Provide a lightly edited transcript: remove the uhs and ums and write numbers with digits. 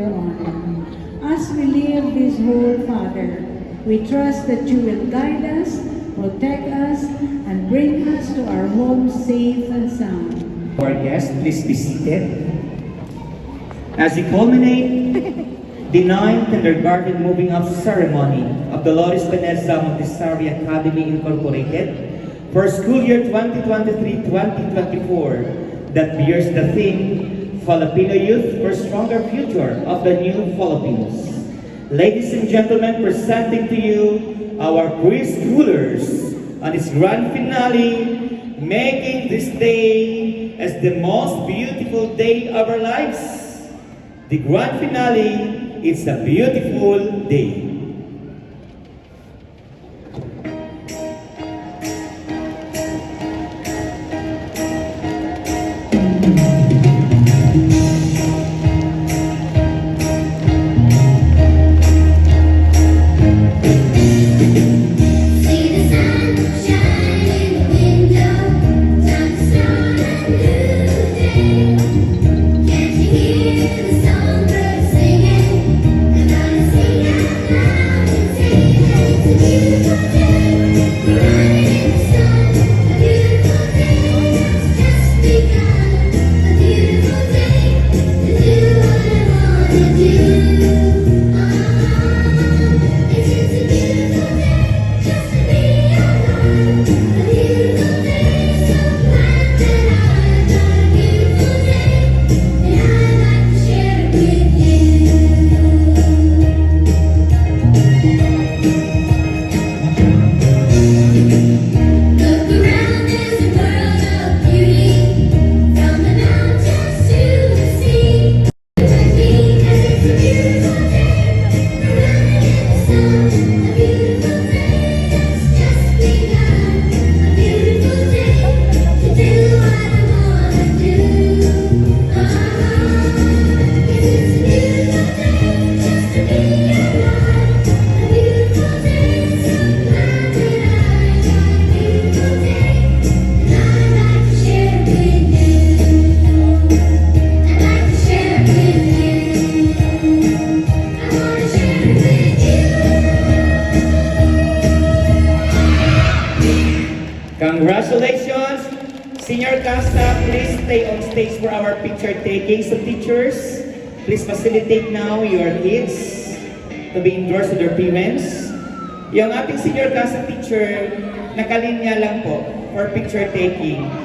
your honor. As we leave this hall, Father, we trust that you will guide us, protect us, and bring us to our home safe and sound. Our guests, please be seated. As we culminate the 9th kindergarten moving up ceremony of the Loris Vanessa Montessori Academy Incorporated for school year 2023-2024 that bears the theme Filipino Youth for Stronger Future of the New Philippines. Ladies and gentlemen, presenting to you our preschoolers on its grand finale, making this day as the most beautiful day of our lives. The grand finale, it's a beautiful day. Congratulations! Senior Casta, please stay on stage for our picture taking. So teachers, please facilitate now your kids to be endorsed to their parents. Yung ating Senior Casta teacher, nakalinya lang po for picture taking.